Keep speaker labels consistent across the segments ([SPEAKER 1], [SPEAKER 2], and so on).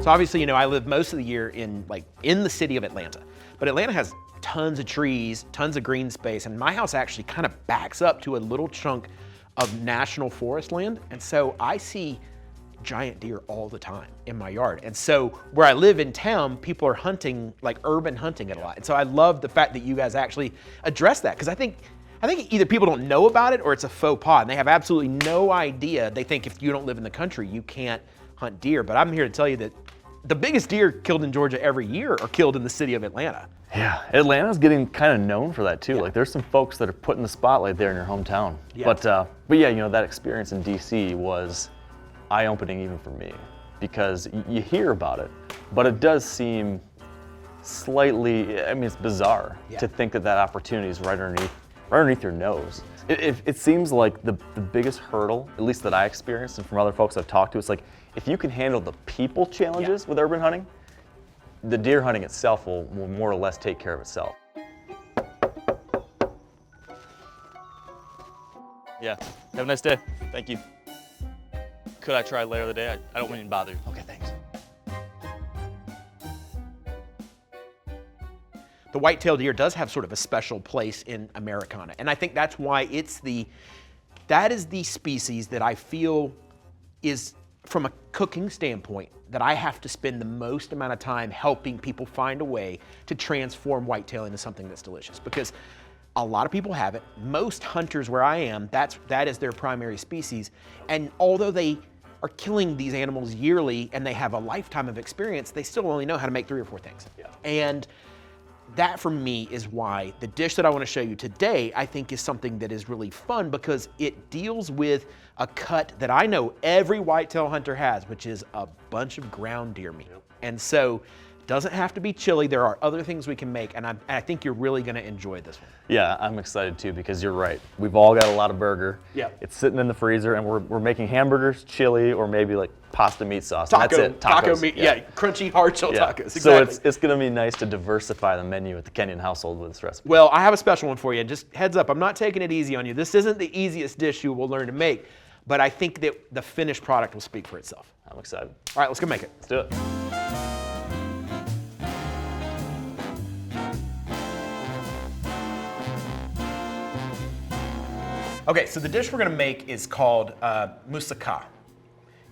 [SPEAKER 1] So obviously, you know, I live most of the year in the city of Atlanta, but Atlanta has tons of trees, tons of green space, and my house actually kind of backs up to a little chunk of national forest land. And so I see giant deer all the time in my yard. And so where I live in town, people are hunting, like urban hunting it a lot. And so I love the fact that you guys actually address that, because I think either people don't know about it or it's a faux pas and they have absolutely no idea. They think if you don't live in the country, you can't hunt deer. But I'm here to tell you that the biggest deer killed in Georgia every year are killed in the city of Atlanta.
[SPEAKER 2] Yeah, Atlanta's getting kind of known for that too. Yeah. Like there's some folks that are putting the spotlight there in your hometown. Yeah. But yeah, you know, that experience in DC was eye-opening even for me, because you hear about it, but it does seem slightly, I mean, it's bizarre to think that that opportunity is right underneath your nose. It seems like the biggest hurdle, at least that I experienced and from other folks I've talked to, it's like if you can handle the people challenges with urban hunting, the deer hunting itself will more or less take care of itself.
[SPEAKER 3] Yeah, have a nice day. Thank you. Could I try later of the day? I don't mean to bother you.
[SPEAKER 2] Okay, thanks.
[SPEAKER 1] The whitetail deer does have sort of a special place in Americana. And I think that's why that is the species that I feel is, from a cooking standpoint, that I have to spend the most amount of time helping people find a way to transform whitetail into something that's delicious. Because a lot of people have it. Most hunters where I am, that is their primary species. And although they are killing these animals yearly and they have a lifetime of experience, they still only know how to make 3 or 4 things. Yeah. And that for me is why the dish that I want to show you today, I think is something that is really fun, because it deals with a cut that I know every whitetail hunter has, which is a bunch of ground deer meat. Yep. And so it doesn't have to be chili. There are other things we can make, and I think you're really going to enjoy this one.
[SPEAKER 2] Yeah, I'm excited too, because you're right. We've all got a lot of burger. Yeah. It's sitting in the freezer, and we're making hamburgers, chili, or maybe like pasta meat sauce.
[SPEAKER 1] Taco,
[SPEAKER 2] that's it.
[SPEAKER 1] Taco meat, yeah, crunchy hard shell tacos. Exactly.
[SPEAKER 2] So it's going to be nice to diversify the menu at the Kenyon household with this recipe.
[SPEAKER 1] Well, I have a special one for you. Just heads up, I'm not taking it easy on you. This isn't the easiest dish you will learn to make, but I think that the finished product will speak for itself.
[SPEAKER 2] I'm excited.
[SPEAKER 1] All right, let's go make it.
[SPEAKER 2] Let's do it.
[SPEAKER 1] Okay, so the dish we're gonna make is called Moussaka.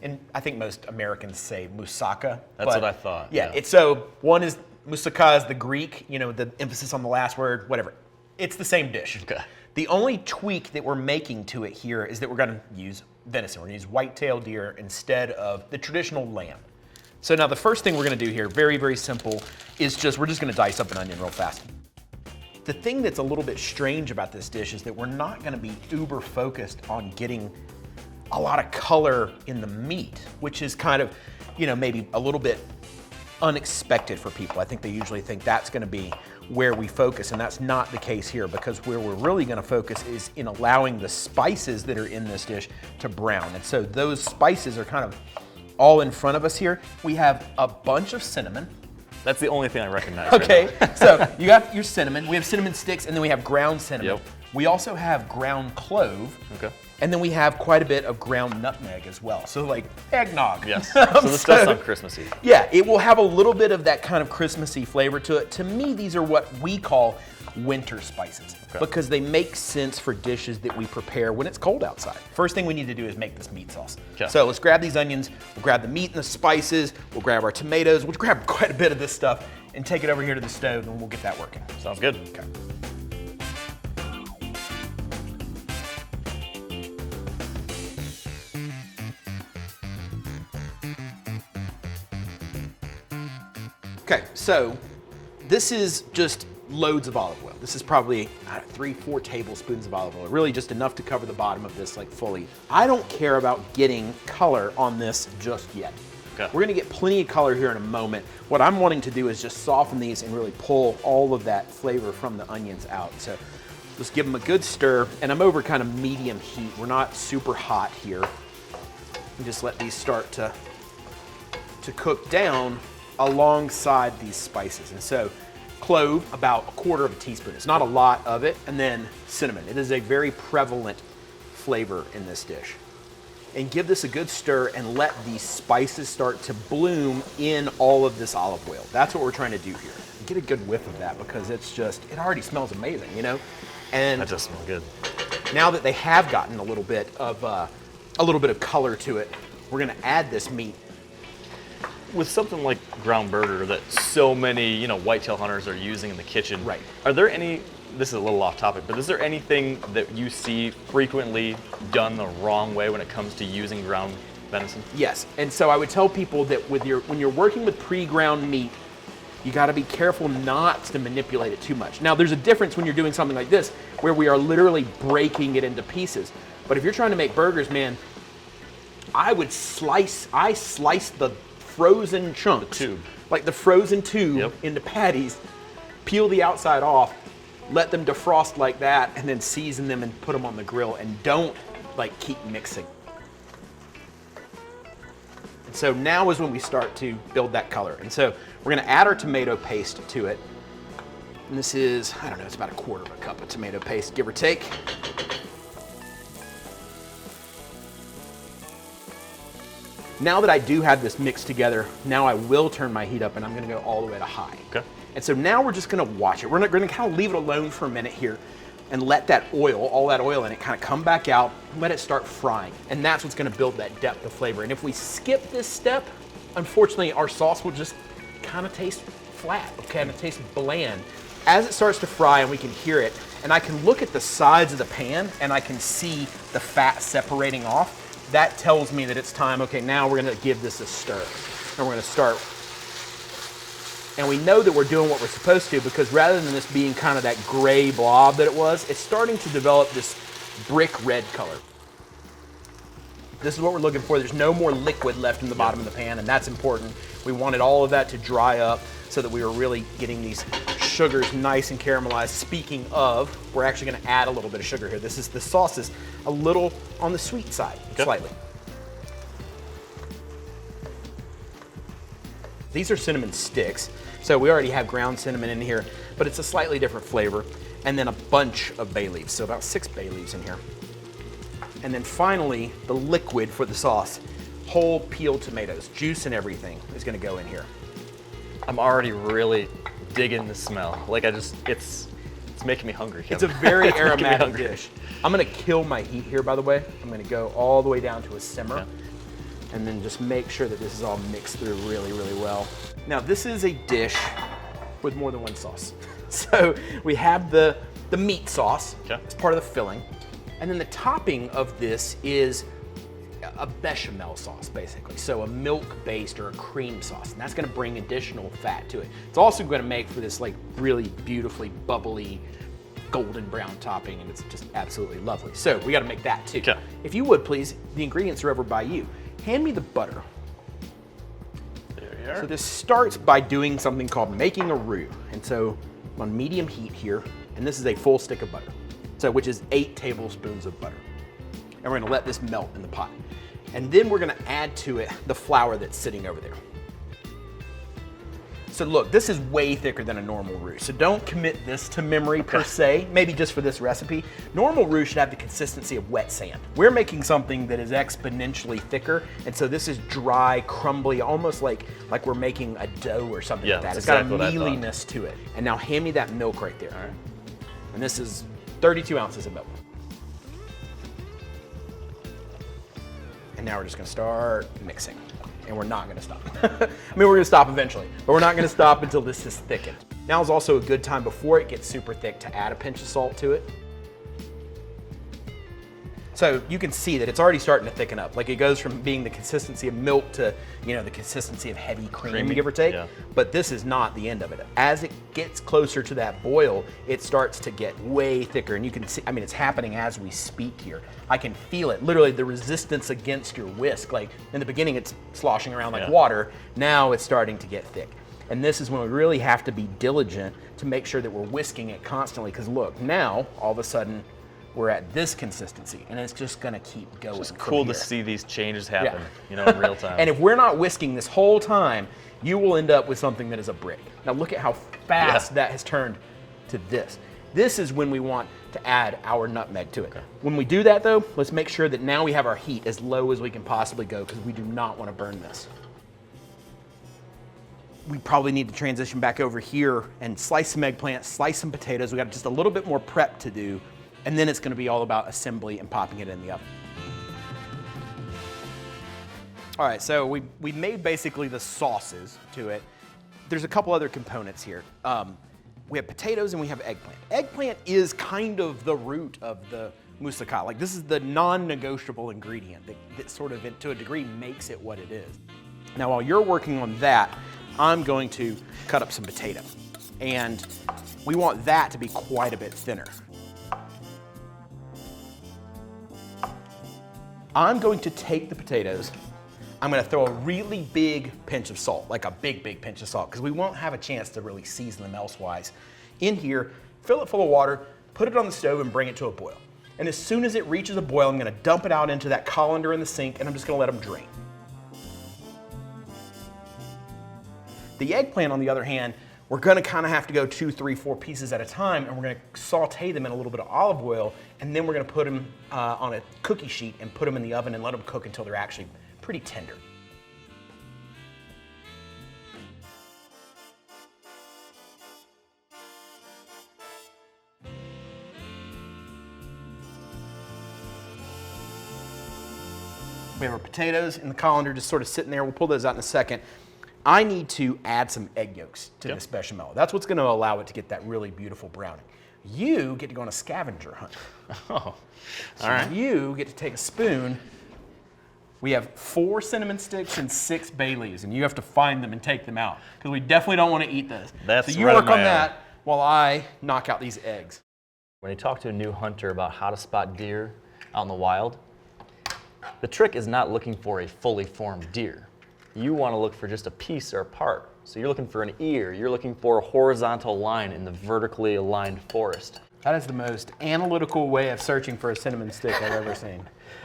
[SPEAKER 1] And I think most Americans say Moussaka.
[SPEAKER 2] That's what I thought.
[SPEAKER 1] Yeah, it's so one is Moussaka is the Greek, you know, the emphasis on the last word, whatever. It's the same dish.
[SPEAKER 2] Okay.
[SPEAKER 1] The only tweak that we're making to it here is that we're gonna use venison. We're gonna use whitetail deer instead of the traditional lamb. So now the first thing we're gonna do here, very, very simple, is we're just gonna dice up an onion real fast. The thing that's a little bit strange about this dish is that we're not gonna be uber focused on getting a lot of color in the meat, which is kind of, you know, maybe a little bit unexpected for people. I think they usually think that's gonna be where we focus, and that's not the case here, because where we're really gonna focus is in allowing the spices that are in this dish to brown. And so those spices are kind of all in front of us here. We have a bunch of cinnamon.
[SPEAKER 2] That's the only thing I recognize.
[SPEAKER 1] Okay, so you have your cinnamon. We have cinnamon sticks, and then we have ground cinnamon.
[SPEAKER 2] Yep.
[SPEAKER 1] We also have ground clove.
[SPEAKER 2] Okay.
[SPEAKER 1] And then we have quite a bit of ground nutmeg as well. So like eggnog.
[SPEAKER 2] Yes. So this does sound Christmassy.
[SPEAKER 1] Yeah, it will have a little bit of that kind of Christmassy flavor to it. To me, these are what we call winter spices, because they make sense for dishes that we prepare when it's cold outside. First thing we need to do is make this meat sauce. Okay. So let's grab these onions, we'll grab the meat and the spices, we'll grab our tomatoes, we'll grab quite a bit of this stuff and take it over here to the stove, and we'll get that working.
[SPEAKER 2] Sounds good.
[SPEAKER 1] Okay. Okay, so this is just loads of olive oil. This is probably 3-4 tablespoons of olive oil, really just enough to cover the bottom of this like fully. I don't care about getting color on this just yet. Okay. We're gonna get plenty of color here in a moment. What I'm wanting to do is just soften these and really pull all of that flavor from the onions out. So just give them a good stir, and I'm over kind of medium heat. We're not super hot here. And just let these start to cook down alongside these spices. And so clove, about 1/4 teaspoon. It's not a lot of it. And then cinnamon. It is a very prevalent flavor in this dish. and give this a good stir and let these spices start to bloom in all of this olive oil. That's what we're trying to do here. Get a good whiff of that because it's just, it already smells amazing, you know? And
[SPEAKER 2] that does smell good.
[SPEAKER 1] now that they have gotten a little bit of color to it, we're gonna add this meat.
[SPEAKER 2] With something like ground burger that so many, you know, whitetail hunters are using in the kitchen,
[SPEAKER 1] Right.
[SPEAKER 2] Are there any, this is a little off topic, but is there anything that you see frequently done the wrong way when it comes to using ground venison?
[SPEAKER 1] Yes, and so I would tell people that when you're working with pre-ground meat, you gotta be careful not to manipulate it too much. Now, there's a difference when you're doing something like this, where we are literally breaking it into pieces. But if you're trying to make burgers, man, I slice the frozen chunks,
[SPEAKER 2] tube.
[SPEAKER 1] like the frozen tube,
[SPEAKER 2] Yep.
[SPEAKER 1] into patties, peel the outside off, let them defrost like that, and then season them and put them on the grill, and don't like keep mixing. And so now is when we start to build that color. And so we're gonna add our tomato paste to it. And this is, I don't know, it's about 1/4 cup of tomato paste, give or take. Now that I do have this mixed together, now I will turn my heat up and I'm gonna go all the way to high.
[SPEAKER 2] Okay.
[SPEAKER 1] And so now we're just gonna watch it. We're gonna kind of leave it alone for a minute here and let that oil, all that oil in it, kind of come back out and let it start frying. And that's what's gonna build that depth of flavor. And if we skip this step, unfortunately, our sauce will just kind of taste flat, kind of taste bland. As it starts to fry and we can hear it, and I can look at the sides of the pan and I can see the fat separating off, that tells me that it's time, okay, now we're gonna give this a stir. And we're gonna start. And we know that we're doing what we're supposed to because rather than this being kind of that gray blob that it was, it's starting to develop this brick red color. This is what we're looking for. There's no more liquid left in the bottom of the pan, and that's important. We wanted all of that to dry up so that we were really getting these sugars nice and caramelized. Speaking of, we're actually gonna add a little bit of sugar here. The sauce is a little on the sweet side, slightly. These are cinnamon sticks, so we already have ground cinnamon in here, but it's a slightly different flavor. And then a bunch of bay leaves, so about 6 bay leaves in here. And then finally, the liquid for the sauce, whole peeled tomatoes, juice and everything is gonna go in here.
[SPEAKER 2] I'm already really digging the smell. Like it's making me hungry, Kevin.
[SPEAKER 1] It's a very
[SPEAKER 2] It's making me
[SPEAKER 1] aromatic
[SPEAKER 2] hungry.
[SPEAKER 1] dish. I'm gonna kill my heat here, by the way. I'm gonna go all the way down to a simmer.
[SPEAKER 2] Yeah.
[SPEAKER 1] And then just make sure that this is all mixed through really, really well. Now, this is a dish with more than one sauce. So we have the meat sauce.
[SPEAKER 2] Okay.
[SPEAKER 1] It's part of the filling. And then the topping of this is a bechamel sauce, basically. So a milk-based or a cream sauce. And that's gonna bring additional fat to it. It's also gonna make for this like really beautifully bubbly, golden brown topping, and it's just absolutely lovely. So we gotta make that too.
[SPEAKER 2] Okay.
[SPEAKER 1] If you would, please, the ingredients are over by you. Hand me the butter.
[SPEAKER 2] There you are.
[SPEAKER 1] So this starts by doing something called making a roux. And so I'm on medium heat here, and this is a full stick of butter. So which is 8 tablespoons of butter. And we're gonna let this melt in the pot. And then we're gonna add to it the flour that's sitting over there. So look, this is way thicker than a normal roux. So don't commit this to memory per se, maybe just for this recipe. Normal roux should have the consistency of wet sand. We're making something that is exponentially thicker, and so this is dry, crumbly, almost like we're making a dough or something like that.
[SPEAKER 2] that's
[SPEAKER 1] It's got
[SPEAKER 2] exactly what
[SPEAKER 1] a
[SPEAKER 2] I thought.
[SPEAKER 1] mealiness to it. And now hand me that milk right there.
[SPEAKER 2] All right.
[SPEAKER 1] And this is 32 ounces of milk. And now we're just gonna start mixing. And we're not gonna stop. I mean, we're gonna stop eventually, but we're not gonna stop until this is thickened. Now is also a good time before it gets super thick to add a pinch of salt to it. So you can see that it's already starting to thicken up. Like it goes from being the consistency of milk to, you know, the consistency of heavy cream,
[SPEAKER 2] Creamy,
[SPEAKER 1] give or take.
[SPEAKER 2] yeah.
[SPEAKER 1] But this is not the end of it. As it gets closer to that boil, it starts to get way thicker. And you can see, I mean, it's happening as we speak here. I can feel it, literally the resistance against your whisk. Like in the beginning, it's sloshing around like water. Now it's starting to get thick. And this is when we really have to be diligent to make sure that we're whisking it constantly. Because look, now all of a sudden, we're at this consistency, and it's just gonna keep going.
[SPEAKER 2] It's cool to see these changes happen, you know, in real time.
[SPEAKER 1] And if we're not whisking this whole time, you will end up with something that is a brick. Now look at how fast that has turned to this. This is when we want to add our nutmeg to it. Okay. When we do that though, let's make sure that now we have our heat as low as we can possibly go because we do not want to burn this. We probably need to transition back over here and slice some eggplant, slice some potatoes. We got just a little bit more prep to do, and then it's gonna be all about assembly and popping it in the oven. All right, so we made basically the sauces to it. There's a couple other components here. We have potatoes and we have eggplant. Eggplant is kind of the root of the moussaka. Like this is the non-negotiable ingredient that sort of, to a degree, makes it what it is. Now, while you're working on that, I'm going to cut up some potato. And we want that to be quite a bit thinner. I'm going to take the potatoes, I'm gonna throw a really big pinch of salt, like a big, big pinch of salt, because we won't have a chance to really season them elsewise. In here, fill it full of water, put it on the stove and bring it to a boil. And as soon as it reaches a boil, I'm gonna dump it out into that colander in the sink and I'm just gonna let them drain. The eggplant, on the other hand, we're gonna kind of have to go 2, 3, 4 pieces at a time, and we're gonna saute them in a little bit of olive oil, and then we're gonna put them on a cookie sheet and put them in the oven and let them cook until they're actually pretty tender. We have our potatoes in the colander just sort of sitting there. We'll pull those out in a second. I need to add some egg yolks to this bechamel. That's what's going to allow it to get that really beautiful browning. You get to go on a scavenger hunt.
[SPEAKER 2] Oh,
[SPEAKER 1] all right. You get to take a spoon. We have 4 cinnamon sticks and 6 bay leaves, and you have to find them and take them out because we definitely don't want to eat those.
[SPEAKER 2] That's
[SPEAKER 1] so you
[SPEAKER 2] right
[SPEAKER 1] work
[SPEAKER 2] up my
[SPEAKER 1] on
[SPEAKER 2] alley.
[SPEAKER 1] that while I knock out these eggs.
[SPEAKER 2] When you talk to a new hunter about how to spot deer out in the wild, the trick is not looking for a fully formed deer. You want to look for just a piece or a part. So you're looking for an ear, you're looking for a horizontal line in the vertically aligned forest.
[SPEAKER 1] That is the most analytical way of searching for a cinnamon stick I've ever seen.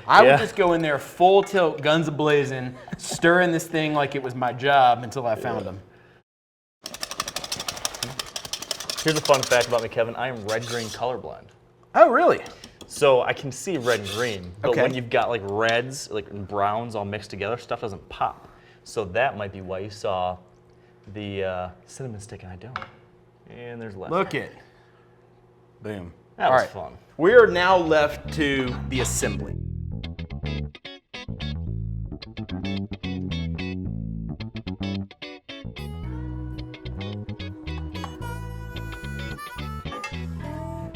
[SPEAKER 1] I would just go in there full tilt, guns a-blazing, stirring this thing like it was my job until I found them.
[SPEAKER 2] Here's a fun fact about me, Kevin. I am red-green colorblind.
[SPEAKER 1] Oh, really?
[SPEAKER 2] So I can see red and green, but
[SPEAKER 1] Okay.
[SPEAKER 2] when you've got like reds, like and browns all mixed together, stuff doesn't pop. So that might be why you saw the cinnamon stick and I don't. And there's less.
[SPEAKER 1] Look it. Boom.
[SPEAKER 2] That
[SPEAKER 1] All
[SPEAKER 2] was
[SPEAKER 1] right.
[SPEAKER 2] fun.
[SPEAKER 1] We are now left to the assembly.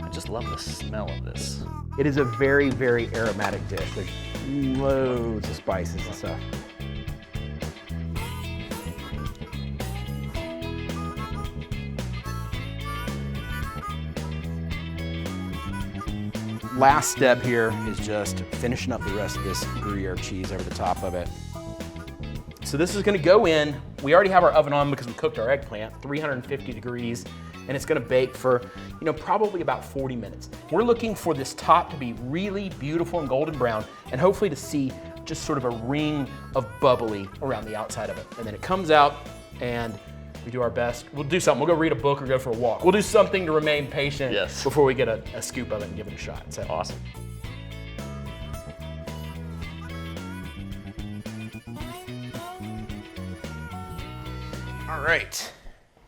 [SPEAKER 2] I just love the smell of this.
[SPEAKER 1] It is a very, very aromatic dish. There's loads of spices and stuff. Last step here is just finishing up the rest of this Gruyere cheese over the top of it. So this is gonna go in. We already have our oven on because we cooked our eggplant, 350 degrees, and it's gonna bake for, probably about 40 minutes. We're looking for this top to be really beautiful and golden brown, and hopefully to see just sort of a ring of bubbly around the outside of it. And then it comes out, and we do our best. We'll do something. We'll go read a book or go for a walk. We'll do something to remain patient before we get a scoop of it and give it a shot. So
[SPEAKER 2] Awesome.
[SPEAKER 1] All right.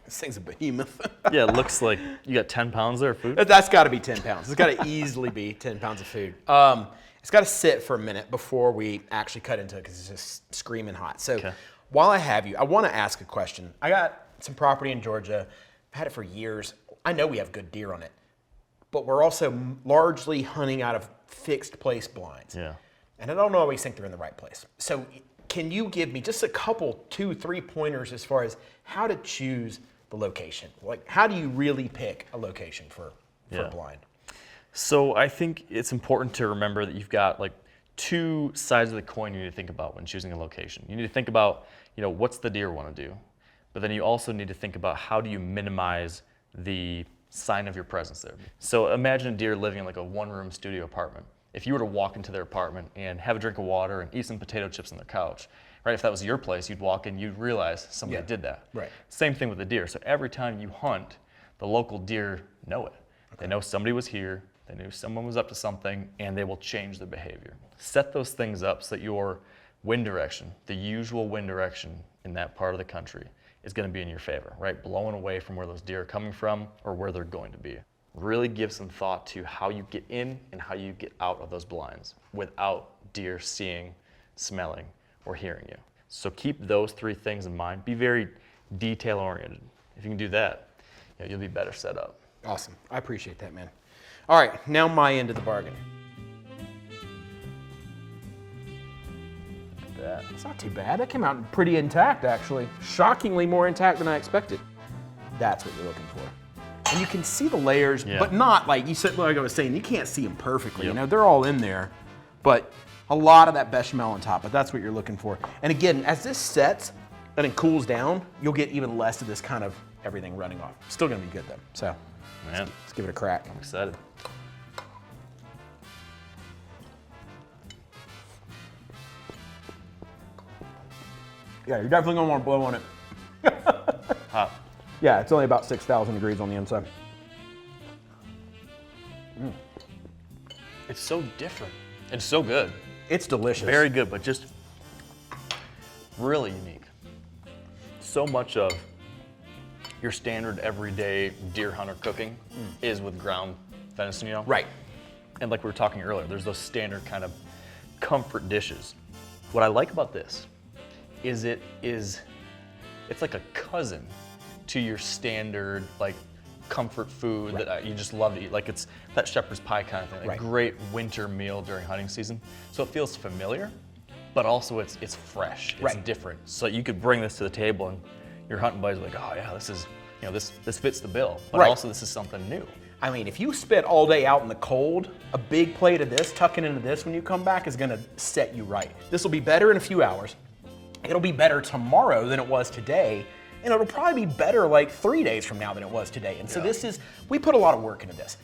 [SPEAKER 1] This thing's a behemoth.
[SPEAKER 2] Yeah, it looks like you got 10 pounds there of food.
[SPEAKER 1] That's got to be 10 pounds. It's got to easily be 10 pounds of food. It's got to sit for a minute before we actually cut into it because it's just screaming hot. So while I have you, I want to ask a question. I got some property in Georgia. I've had it for years. I know we have good deer on it, but we're also largely hunting out of fixed place blinds.
[SPEAKER 2] Yeah.
[SPEAKER 1] And I don't always think they're in the right place. So can you give me just a couple, 2, 3 pointers as far as how to choose the location? Like, how do you really pick a location for a blind?
[SPEAKER 2] So I think it's important to remember that you've got like 2 sides of the coin you need to think about when choosing a location. You need to think about, what's the deer want to do? But then you also need to think about how do you minimize the sign of your presence there. So imagine a deer living in like a 1-room studio apartment. If you were to walk into their apartment and have a drink of water and eat some potato chips on their couch, right? If that was your place, you'd walk in, you'd realize somebody did that.
[SPEAKER 1] Right.
[SPEAKER 2] Same thing with the deer. So every time you hunt, the local deer know it. They know somebody was here, they knew someone was up to something, and they will change their behavior. Set those things up so that your wind direction, the usual wind direction in that part of the country, is going to be in your favor, right? Blowing away from where those deer are coming from or where they're going to be. Really give some thought to how you get in and how you get out of those blinds without deer seeing, smelling, or hearing you. So keep those 3 things in mind. Be very detail oriented. If you can do that, you'll be better set up.
[SPEAKER 1] Awesome. I appreciate that, man. All right, now my end of the bargain. It's not too bad. That came out pretty intact, actually. Shockingly more intact than I expected. That's what you're looking for. And you can see the layers, but not like you said, like I was saying, you can't see them perfectly. You know, they're all in there, but a lot of that bechamel on top, but that's what you're looking for. And again, as this sets and it cools down, you'll get even less of this kind of everything running off. Still gonna be good though. So,
[SPEAKER 2] man,
[SPEAKER 1] let's give it a crack.
[SPEAKER 2] I'm excited.
[SPEAKER 1] Yeah, you're definitely gonna want to blow on it.
[SPEAKER 2] Hot.
[SPEAKER 1] Yeah, it's only about 6,000 degrees on the inside.
[SPEAKER 2] It's so different. It's so good.
[SPEAKER 1] It's delicious.
[SPEAKER 2] Very good, but just really unique. So much of your standard everyday deer hunter cooking is with ground venison, you know?
[SPEAKER 1] Right.
[SPEAKER 2] And like we were talking earlier, there's those standard kind of comfort dishes. What I like about this is it's like a cousin to your standard like comfort food that you just love to eat. Like it's that shepherd's pie kind of thing, a great winter meal during hunting season. So it feels familiar, but also it's fresh, it's different. So you could bring this to the table and your hunting buddies are like, oh yeah, this is, this fits the bill, but also this is something new.
[SPEAKER 1] I mean, if you spent all day out in the cold, a big plate of this, tucking into this when you come back is gonna set you right. This will be better in a few hours. It'll be better tomorrow than it was today, and it'll probably be better like 3 days from now than it was today. And so we put a lot of work into this.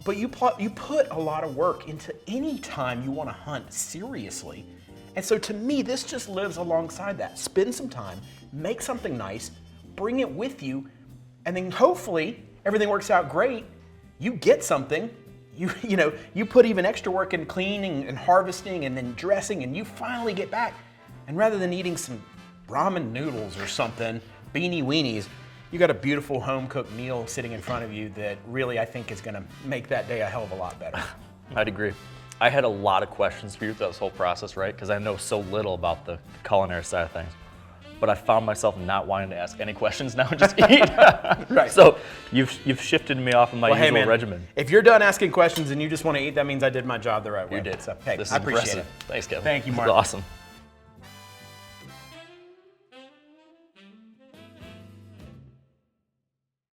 [SPEAKER 1] But you put a lot of work into any time you want to hunt seriously. And so to me, this just lives alongside that. Spend some time, make something nice, bring it with you, and then hopefully everything works out great. You get something, you put even extra work in cleaning and harvesting and then dressing, and you finally get back. And rather than eating some ramen noodles or something, beanie weenies, you got a beautiful home-cooked meal sitting in front of you that really I think is gonna make that day a hell of a lot better.
[SPEAKER 2] I'd agree. I had a lot of questions for you throughout this whole process, right? Because I know so little about the culinary side of things. But I found myself not wanting to ask any questions now and just eat.
[SPEAKER 1] Right.
[SPEAKER 2] So you've shifted me off of my usual regimen.
[SPEAKER 1] If you're done asking questions and you just want to eat, that means I did my job the right way.
[SPEAKER 2] You did.
[SPEAKER 1] So, hey,
[SPEAKER 2] This is
[SPEAKER 1] I appreciate
[SPEAKER 2] impressive.
[SPEAKER 1] it.
[SPEAKER 2] Thanks, Kevin.
[SPEAKER 1] Thank you, Mark.
[SPEAKER 2] This is awesome.